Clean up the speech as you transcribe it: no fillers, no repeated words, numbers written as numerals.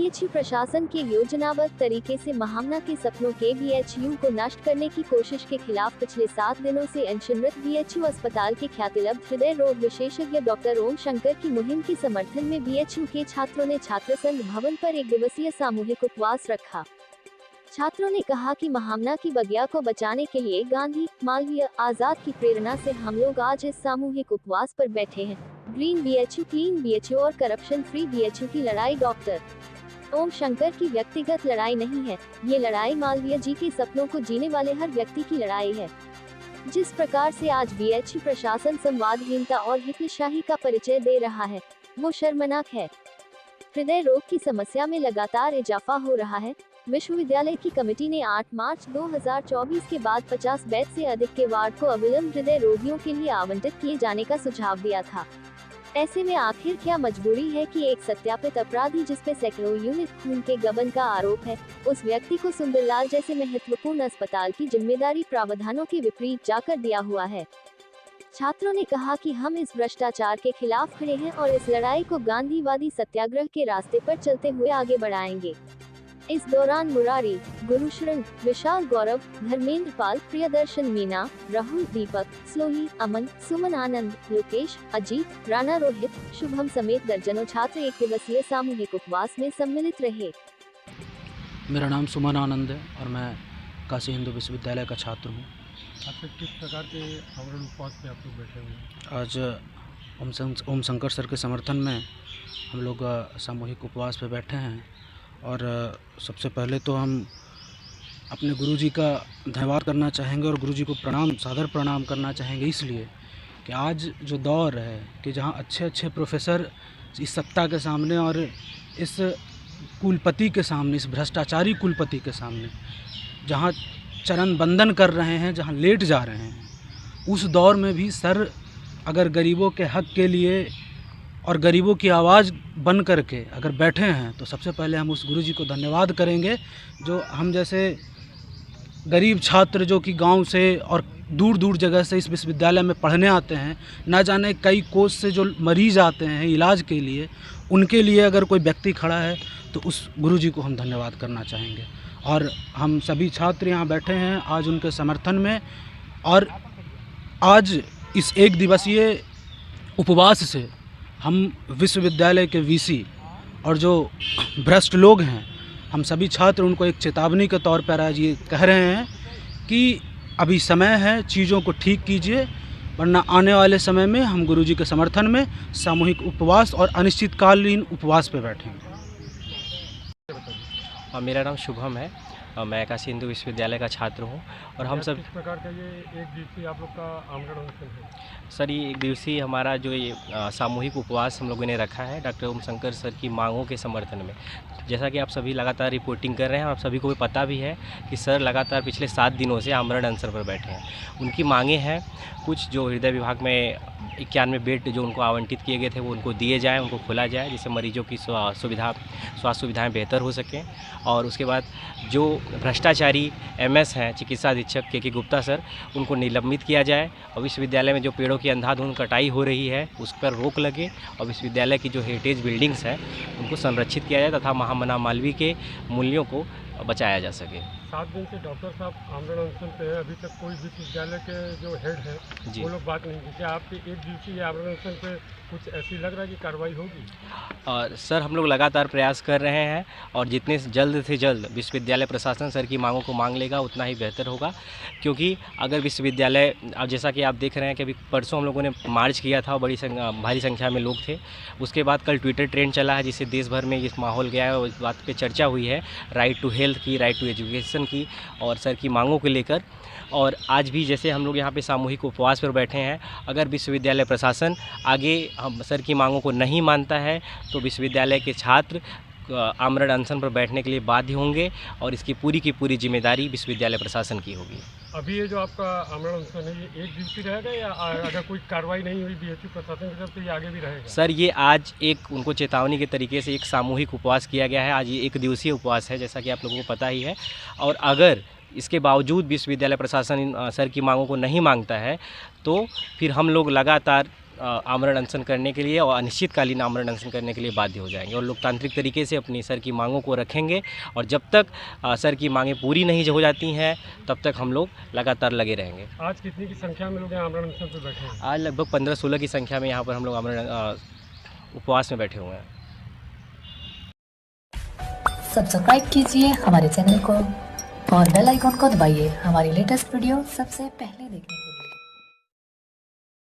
BHU प्रशासन के योजनाबद्ध तरीके से महामना के सपनों के बीएचयू को नष्ट करने की कोशिश के खिलाफ पिछले 7 दिनों से अनशनरत बीएचयू अस्पताल के ख्यातिलब्ध हृदय रोग विशेषज्ञ डॉक्टर ओम शंकर की मुहिम के समर्थन में बीएचयू के छात्रों ने छात्र संघ भवन पर एक दिवसीय सामूहिक उपवास रखा। छात्रों ने कहा कि महामना की बगिया को बचाने के लिए गांधी, मालवीय, आजाद की प्रेरणा से हम लोग आज इस सामूहिक उपवास पर बैठे हैं। ग्रीन बीएचयू, क्लीन बीएचयू और करप्शन फ्री बीएचयू की लड़ाई डॉक्टर ओम शंकर की व्यक्तिगत लड़ाई नहीं है, ये लड़ाई मालवीय जी के सपनों को जीने वाले हर व्यक्ति की लड़ाई है। जिस प्रकार से आज बीएचयू प्रशासन संवादहीनता और हितशाही का परिचय दे रहा है, वो शर्मनाक है। हृदय रोग की समस्या में लगातार इजाफा हो रहा है। विश्वविद्यालय की कमेटी ने 8 मार्च 2024 के बाद 50 बेड से अधिक के वार्ड को अविलंब हृदय रोगियों के लिए आवंटित किए जाने का सुझाव दिया था। ऐसे में आखिर क्या मजबूरी है कि एक सत्यापित अपराधी जिसपे सैकड़ों यूनिट खून के गबन का आरोप है, उस व्यक्ति को सुंदरलाल जैसे महत्वपूर्ण अस्पताल की जिम्मेदारी प्रावधानों के विपरीत जाकर दिया हुआ है। छात्रों ने कहा कि हम इस भ्रष्टाचार के खिलाफ खड़े हैं और इस लड़ाई को गांधीवादी सत्याग्रह के रास्ते पर चलते हुए आगे बढ़ाएंगे। इस दौरान मुरारी, गुरुशरण, विशाल गौरव, धर्मेंद्र पाल, प्रियदर्शन मीना, राहुल, दीपक, स्लोही, अमन, सुमन आनंद, लोकेश, अजीत, राणा रोहित, शुभम समेत दर्जनों छात्र एक दिवसीय सामूहिक उपवास में सम्मिलित रहे। मेरा नाम सुमन आनंद है और मैं काशी हिंदू विश्वविद्यालय का छात्र हूँ। आपके किस प्रकार के आमरण उपवास पे आप लोग बैठे हुए हैं? आज ओम शंकर सर के समर्थन में हम लोग सामूहिक उपवास पे बैठे हैं और सबसे पहले तो हम अपने गुरुजी का धन्यवाद करना चाहेंगे और गुरुजी को सादर प्रणाम करना चाहेंगे, इसलिए कि आज जो दौर है कि जहाँ अच्छे प्रोफेसर इस सत्ता के सामने और इस कुलपति के सामने, इस भ्रष्टाचारी कुलपति के सामने जहाँ चरण बंदन कर रहे हैं, जहाँ लेट जा रहे हैं, उस दौर में भी सर अगर गरीबों के हक के लिए और गरीबों की आवाज़ बन करके अगर बैठे हैं तो सबसे पहले हम उस गुरुजी को धन्यवाद करेंगे। जो हम जैसे गरीब छात्र जो कि गांव से और दूर दूर जगह से इस विश्वविद्यालय में पढ़ने आते हैं, ना जाने कई कोस से जो मरीज आते हैं इलाज के लिए, उनके लिए अगर कोई व्यक्ति खड़ा है तो उस गुरुजी को हम धन्यवाद करना चाहेंगे। और हम सभी छात्र यहाँ बैठे हैं आज उनके समर्थन में, और आज इस एक दिवसीय उपवास से हम विश्वविद्यालय के वीसी और जो भ्रष्ट लोग हैं, हम सभी छात्र उनको एक चेतावनी के तौर पर आज ये कह रहे हैं कि अभी समय है, चीज़ों को ठीक कीजिए, वरना आने वाले समय में हम गुरुजी के समर्थन में सामूहिक उपवास और अनिश्चितकालीन उपवास पे बैठेंगे। मेरा नाम शुभम है, मैं काशी हिंदू विश्वविद्यालय का छात्र हूँ और हम सब किस प्रकार का ये एक दिवसीय आप लोग का आमरण अनशन है? सर ये एक दिवसीय हमारा जो ये सामूहिक उपवास हम लोगों ने रखा है डॉक्टर ओम शंकर सर की मांगों के समर्थन में। जैसा कि आप सभी लगातार रिपोर्टिंग कर रहे हैं, आप सभी को भी पता भी है कि सर लगातार पिछले 7 दिनों से आमरण अनशन पर बैठे हैं। उनकी मांगें हैं कुछ, जो हृदय विभाग में 91 बेड जो उनको आवंटित किए गए थे वो उनको दिए जाएँ, उनको खोला जाए, जिससे मरीजों की स्वास्थ्य सुविधाएँ बेहतर हो सकें। और उसके बाद जो भ्रष्टाचारी MS हैं चिकित्सा अधीक्षक के गुप्ता सर, उनको निलंबित किया जाए और विश्वविद्यालय में जो पेड़ों की अंधाधुंध कटाई हो रही है उस पर रोक लगे और विश्वविद्यालय की जो हेरिटेज बिल्डिंग्स हैं उनको संरक्षित किया जाए तथा महामना मालवीय के मूल्यों को बचाया जा सके। 7 दिन से डॉक्टर साहब आमरण अनशन पे है, अभी तक कोई विश्वविद्यालय के जो हेड है वो लोग बात नहीं की। क्या आपके एक दिवसीय आमरण अनशन पे कुछ ऐसी लग रहा है कि कार्रवाई होगी? और सर हम लोग लगातार प्रयास कर रहे हैं और जितने जल्द से जल्द विश्वविद्यालय प्रशासन सर की मांगों को मांग लेगा उतना ही बेहतर होगा, क्योंकि अगर विश्वविद्यालय, अब जैसा कि आप देख रहे हैं कि अभी परसों हम लोगों ने मार्च किया था और भारी संख्या में लोग थे। उसके बाद कल ट्विटर ट्रेंड चला है जिससे देश भर में इस माहौल गया है और इस बात पर चर्चा हुई है राइट टू हेल्थ की, राइट टू एजुकेशन की और सर की मांगों को लेकर। और आज भी जैसे हम लोग यहाँ पे सामूहिक उपवास पर बैठे हैं, अगर विश्वविद्यालय प्रशासन आगे हम सर की मांगों को नहीं मानता है तो विश्वविद्यालय के छात्र आमरण अनशन पर बैठने के लिए बाध्य होंगे और इसकी पूरी की पूरी जिम्मेदारी विश्वविद्यालय प्रशासन की होगी। अभी ये जो आपका आमरण अनशन है ये एक दिवसीय रहेगा या अगर कोई कार्रवाई नहीं हुई बीएचयू प्रशासन की तरफ से ये आगे भी रहेगा? सर ये आज एक उनको चेतावनी के तरीके से एक सामूहिक उपवास किया गया है। आज ये एक दिवसीय उपवास है जैसा कि आप लोगों को पता ही है, और अगर इसके बावजूद विश्वविद्यालय प्रशासन सर की मांगों को नहीं मांगता है तो फिर हम लोग लगातार आमरण अनशन करने के लिए और अनिश्चितकालीन आमरण अनशन करने के लिए बाध्य हो जाएंगे और लोकतांत्रिक तरीके से अपनी सर की मांगों को रखेंगे और जब तक सर की मांगें पूरी नहीं हो जाती हैं तब तक हम लोग लगातार लगे रहेंगे। आज कितनी की संख्या में लोग यहाँ आमरण अनशन पर बैठे हैं? आज लगभग 15-16 की संख्या में यहाँ पर हम लोग आमरण उपवास में बैठे हुए हैं। सब्सक्राइब कीजिए हमारे चैनल को और बेल आइकॉन को दबाइए हमारी लेटेस्ट वीडियो सबसे पहले देखने के लिए।